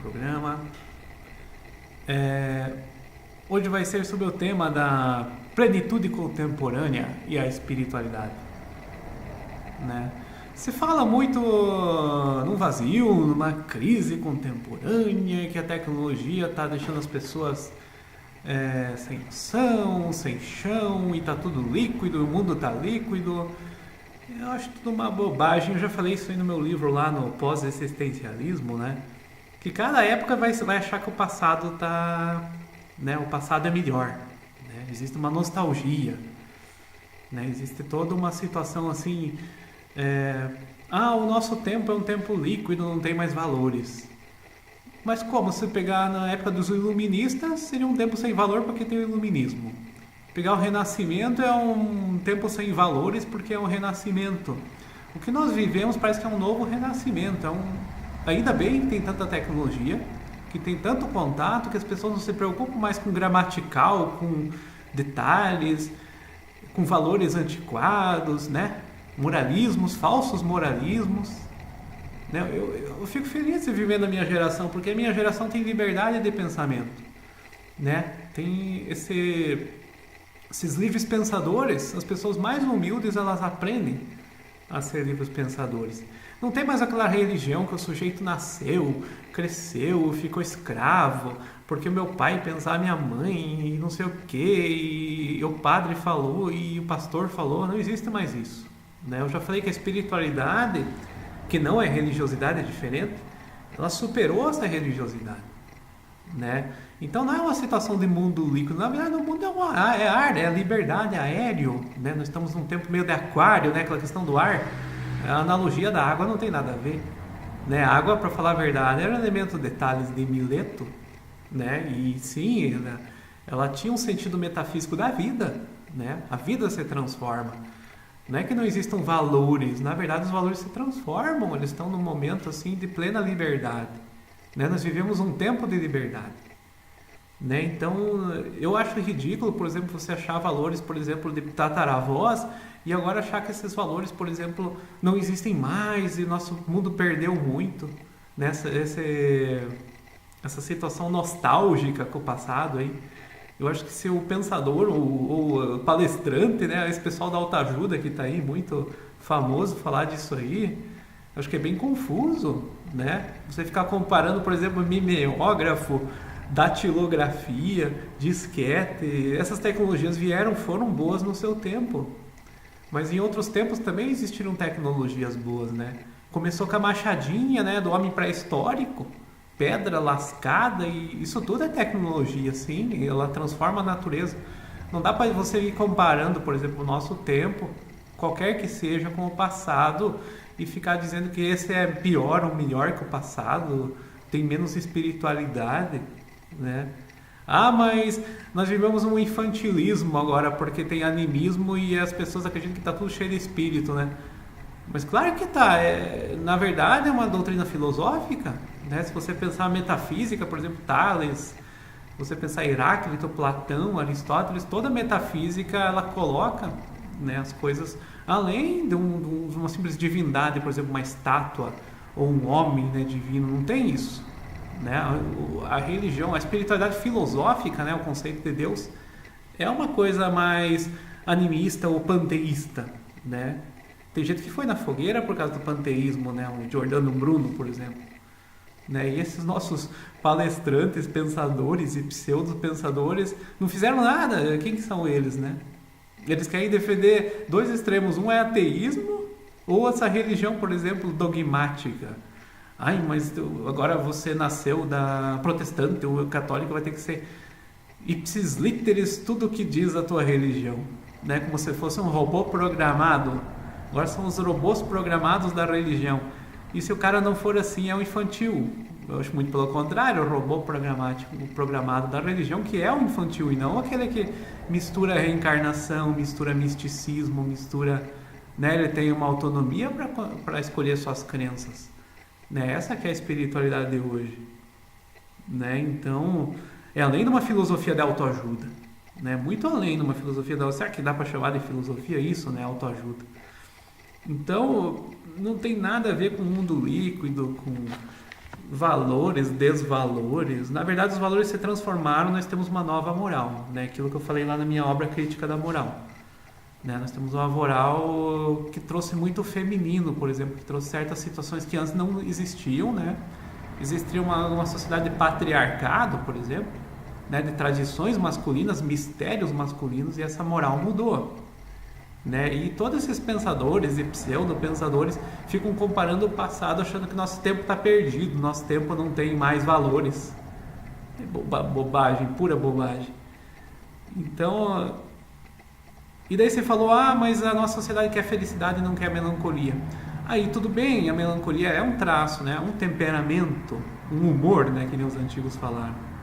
programa. Hoje vai ser sobre o tema da plenitude contemporânea e a espiritualidade, né? Se fala muito num vazio, numa crise contemporânea, que a tecnologia está deixando as pessoas sem noção, sem chão, e está tudo líquido, o mundo está líquido. Eu acho tudo uma bobagem. Eu já falei isso aí no meu livro lá no pós-existencialismo, né? Que cada época vai achar que o passado tá, né? O passado é melhor, né? Existe uma nostalgia, né? Existe toda uma situação assim, o nosso tempo é um tempo líquido, não tem mais valores. Mas como? Se pegar na época dos iluministas, seria um tempo sem valor porque tem o iluminismo. Pegar o renascimento é um tempo sem valores porque é um renascimento. O que nós vivemos parece que é um novo renascimento. Ainda bem que tem tanta tecnologia, que tem tanto contato, que as pessoas não se preocupam mais com gramatical, com detalhes, com valores antiquados, né? Moralismos, falsos moralismos. Né? Eu fico feliz de viver na minha geração, porque a minha geração tem liberdade de pensamento, né? Tem esses livres pensadores. As pessoas mais humildes, elas aprendem a ser livres pensadores. Não tem mais aquela religião que o sujeito nasceu, cresceu, ficou escravo, porque o meu pai pensava, minha mãe, e não sei o que, e o padre falou, e o pastor falou. Não existe mais isso, né? Eu já falei que a espiritualidade, que não é religiosidade, é diferente, ela superou essa religiosidade, né? Então não é uma situação de mundo líquido. Na verdade, o mundo é ar, é liberdade, é aéreo, né? Nós estamos num tempo meio de aquário, né? Aquela questão do ar, a analogia da água não tem nada a ver, né? A água, para falar a verdade, era um elemento de Tales de Mileto, né? E sim, ela tinha um sentido metafísico da vida, né? A vida se transforma. Não é que não existam valores, na verdade os valores se transformam, eles estão num momento assim de plena liberdade, né? Nós vivemos um tempo de liberdade, né? Então eu acho ridículo, por exemplo, você achar valores, por exemplo, de tataravós e agora achar que esses valores, por exemplo, não existem mais e nosso mundo perdeu muito, né? Essa situação nostálgica com o passado aí. Eu acho que se o pensador ou palestrante, né, esse pessoal da autoajuda que está aí, muito famoso falar disso aí, eu acho que é bem confuso, né? Você ficar comparando, por exemplo, mimeógrafo, datilografia, disquete, essas tecnologias foram boas no seu tempo, mas em outros tempos também existiram tecnologias boas, né? Começou com a machadinha, né, do homem pré-histórico, pedra lascada, e isso tudo é tecnologia, sim, ela transforma a natureza. Não dá para você ir comparando, por exemplo, o nosso tempo, qualquer que seja, com o passado e ficar dizendo que esse é pior ou melhor que o passado, tem menos espiritualidade, né? Mas nós vivemos um infantilismo agora porque tem animismo e as pessoas acreditam que está tudo cheio de espírito, né? Mas claro que tá. Na verdade é uma doutrina filosófica, né? Se você pensar metafísica, por exemplo, Tales, você pensar Heráclito, Platão, Aristóteles, toda a metafísica ela coloca, né, as coisas além de uma simples divindade, por exemplo, uma estátua ou um homem, né, divino. Não tem isso, né? A religião, a espiritualidade filosófica, né, o conceito de Deus é uma coisa mais animista ou panteísta, né? Tem gente que foi na fogueira por causa do panteísmo, né? O Giordano Bruno, por exemplo. Né? E esses nossos palestrantes, pensadores e pseudo-pensadores não fizeram nada. Quem que são eles, né? Eles querem defender dois extremos. Um é ateísmo ou essa religião, por exemplo, dogmática. Mas agora você nasceu da protestante ou católica, vai ter que ser ipsis literis tudo o que diz a tua religião. Né? Como se fosse um robô programado. Agora são os robôs programados da religião. E se o cara não for assim, é um infantil. Eu acho muito pelo contrário, o robô programado da religião, que é um infantil, e não aquele que mistura reencarnação, mistura misticismo, né? Ele tem uma autonomia para escolher suas crenças. Né? Essa que é a espiritualidade de hoje. Né? Então, é além de uma filosofia de autoajuda. Né? Muito além de uma filosofia de autoajuda. Será que dá para chamar de filosofia isso, né? Autoajuda. Então, não tem nada a ver com o mundo líquido, valores, desvalores. Na verdade, os valores se transformaram, nós temos uma nova moral, né? Aquilo que eu falei lá na minha obra Crítica da Moral. Né? Nós temos uma moral que trouxe muito feminino, por exemplo, que trouxe certas situações que antes não existiam, né? Existia uma sociedade de patriarcado, por exemplo, né? De tradições masculinas, mistérios masculinos, e essa moral mudou. Né? E todos esses pensadores e pseudo-pensadores ficam comparando o passado, achando que nosso tempo está perdido, nosso tempo não tem mais valores. É bobagem, pura bobagem. Então, e daí você falou, mas a nossa sociedade quer felicidade e não quer melancolia. Aí tudo bem, a melancolia é um traço, né? Um temperamento, um humor, né? Que nem os antigos falaram.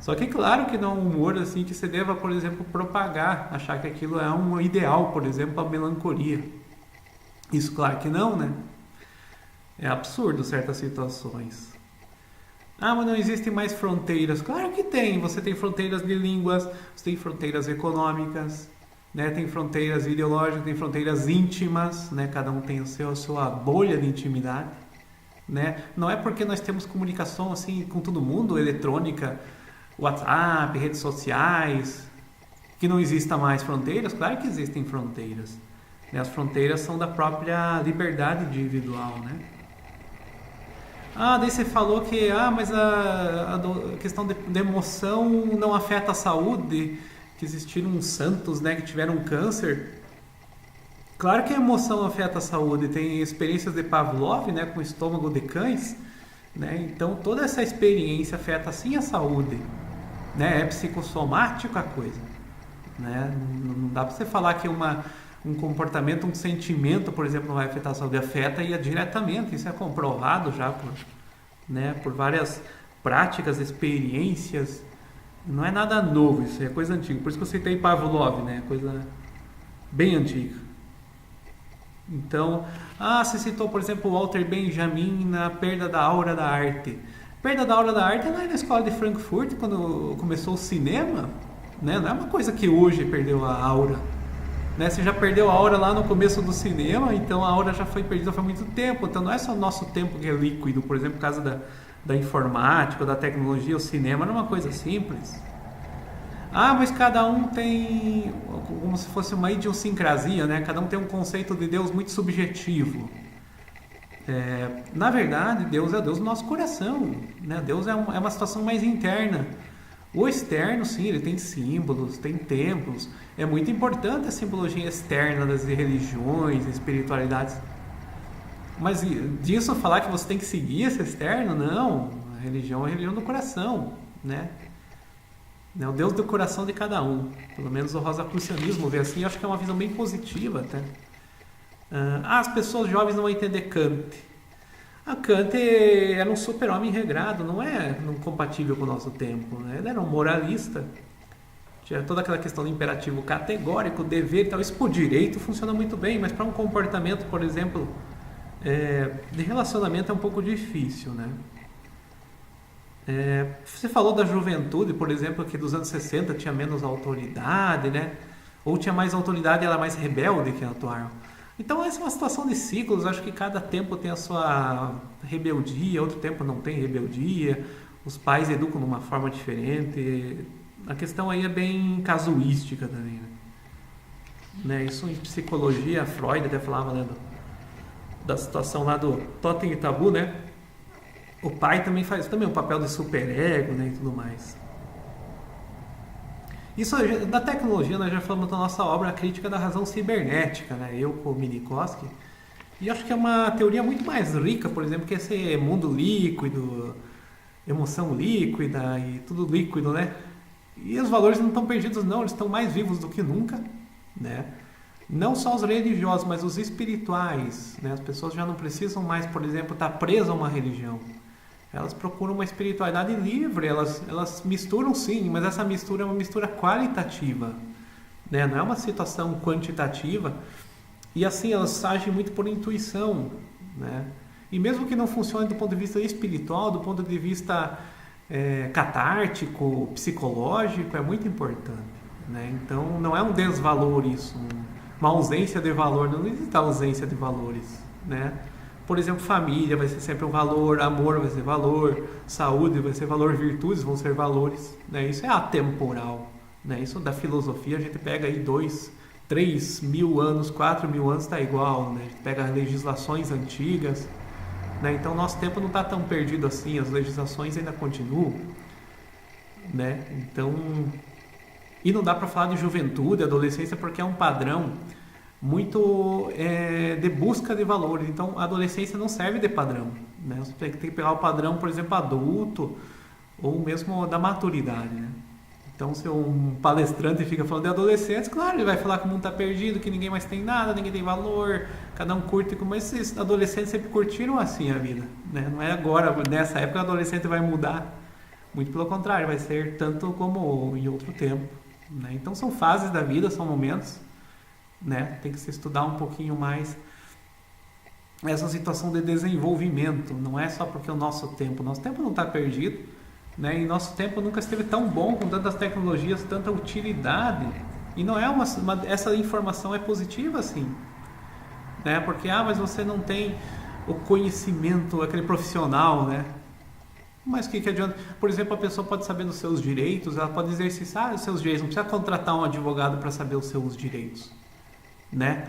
Só que é claro que não é um humor assim que você deva, por exemplo, propagar, achar que aquilo é um ideal, por exemplo, a melancolia. Isso claro que não, né? É absurdo certas situações. Mas não existem mais fronteiras. Claro que tem. Você tem fronteiras de línguas, você tem fronteiras econômicas, né? Tem fronteiras ideológicas, tem fronteiras íntimas, né? Cada um tem a sua bolha de intimidade, né? Não é porque nós temos comunicação assim com todo mundo, eletrônica, WhatsApp, redes sociais, que não existam mais fronteiras. Claro que existem fronteiras, né? As fronteiras são da própria liberdade individual, né? Daí você falou que mas a questão de emoção não afeta a saúde, que existiram santos, né, que tiveram câncer. Claro que a emoção afeta a saúde. Tem experiências de Pavlov, né, com estômago de cães, né? Então toda essa experiência afeta sim a saúde, né? É psicossomática a coisa, né? Não dá para você falar que um comportamento, um sentimento, por exemplo, não vai afetar a saúde. Afeta e diretamente, isso é comprovado já por várias práticas, experiências. Não é nada novo, isso é coisa antiga. Por isso que eu citei Pavlov, né? Coisa bem antiga. Então, você citou, por exemplo, Walter Benjamin na perda da aura da arte. Perda da aura da arte é lá na escola de Frankfurt, quando começou o cinema, né? Não é uma coisa que hoje perdeu a aura, né? Você já perdeu a aura lá no começo do cinema, então a aura já foi perdida faz muito tempo. Então não é só o nosso tempo que é líquido, por exemplo, por causa da informática, da tecnologia. O cinema não é uma coisa simples. Mas cada um tem como se fosse uma idiosincrasia, né? Cada um tem um conceito de Deus muito subjetivo. Na verdade, Deus é Deus do nosso coração, né? Deus é uma situação mais interna. O externo, sim, ele tem símbolos, tem templos. É muito importante a simbologia externa das religiões, espiritualidades. Mas disso falar que você tem que seguir esse externo, não. A religião é a religião do coração, né? É o Deus do coração de cada um. Pelo menos o rosacrucianismo vê assim, eu acho que é uma visão bem positiva até. As pessoas jovens não vão entender Kant. Kant era um super-homem regrado, não é compatível com o nosso tempo, né? Ele era um moralista. Tinha toda aquela questão do imperativo categórico, dever e tal. Isso por direito funciona muito bem, mas para um comportamento, por exemplo, de relacionamento é um pouco difícil, né? Você falou da juventude, por exemplo, que dos anos 60 tinha menos autoridade, né? Ou tinha mais autoridade e ela mais rebelde que a atual. Então essa é uma situação de ciclos. Acho que cada tempo tem a sua rebeldia, outro tempo não tem rebeldia. Os pais educam de uma forma diferente. A questão aí é bem casuística também, né? Isso em psicologia, Freud até falava, né, da situação lá do Totem e Tabu, né? O pai também faz um papel de superego, né, e tudo mais. Isso da tecnologia, nós já falamos da nossa obra A Crítica da Razão Cibernética, né? Eu com o Minkowski. E acho que é uma teoria muito mais rica, por exemplo, que esse mundo líquido, emoção líquida e tudo líquido, né? E os valores não estão perdidos, não, eles estão mais vivos do que nunca, né? Não só os religiosos, mas os espirituais, né? As pessoas já não precisam mais, por exemplo, estar presas a uma religião. Elas procuram uma espiritualidade livre, elas misturam sim, mas essa mistura é uma mistura qualitativa, né? Não é uma situação quantitativa. E assim, elas agem muito por intuição, né? E mesmo que não funcione do ponto de vista espiritual, do ponto de vista catártico, psicológico, é muito importante, né? Então não é um desvalor isso, uma ausência de valor, não existe ausência de valores, né? Por exemplo, família vai ser sempre um valor, amor vai ser valor, saúde vai ser valor, virtudes vão ser valores, né? Isso é atemporal, né? Isso da filosofia a gente pega aí 3.000 anos, 4.000 anos está igual, né? A gente pega legislações antigas, né? Então nosso tempo não está tão perdido assim, as legislações ainda continuam, né? Então, e não dá para falar de juventude, adolescência, porque é um padrão muito de busca de valores. Então, a adolescência não serve de padrão, né? Você tem que pegar o padrão, por exemplo, adulto ou mesmo da maturidade, né? Então, se um palestrante fica falando de adolescentes, claro, ele vai falar que o mundo está perdido, que ninguém mais tem nada, ninguém tem valor, cada um curte, mas esses adolescentes sempre curtiram assim a vida, né? Não é agora, nessa época, o adolescente vai mudar. Muito pelo contrário, vai ser tanto como em outro tempo, né? Então, são fases da vida, são momentos, né? Tem que se estudar um pouquinho mais essa situação de desenvolvimento. Não é só porque o nosso tempo não está perdido, né? E nosso tempo nunca esteve tão bom, com tantas tecnologias, tanta utilidade. E não é essa informação é positiva assim, né? Porque mas você não tem o conhecimento, aquele profissional, né? Mas o que adianta? Por exemplo, a pessoa pode saber dos seus direitos, ela pode exercitar os seus direitos, não precisa contratar um advogado para saber os seus direitos, né?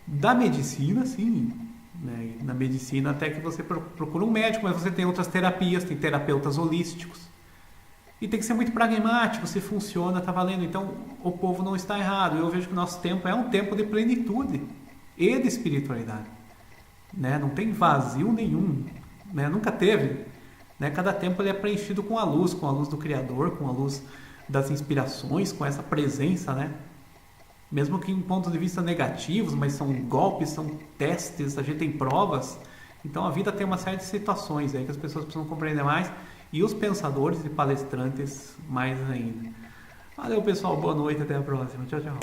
Da medicina, sim, né? Na medicina até que você procura um médico, mas você tem outras terapias, tem terapeutas holísticos. E tem que ser muito pragmático, se funciona, tá valendo. Então, o povo não está errado. Eu vejo que o nosso tempo é um tempo de plenitude e de espiritualidade, né? Não tem vazio nenhum, né? Nunca teve, né? Cada tempo ele é preenchido com a luz do Criador, com a luz das inspirações, com essa presença, né? Mesmo que em pontos de vista negativos, mas são golpes, são testes, a gente tem provas. Então a vida tem uma série de situações aí que as pessoas precisam compreender mais, e os pensadores e palestrantes mais ainda. Valeu, pessoal, boa noite, até a próxima. Tchau, tchau.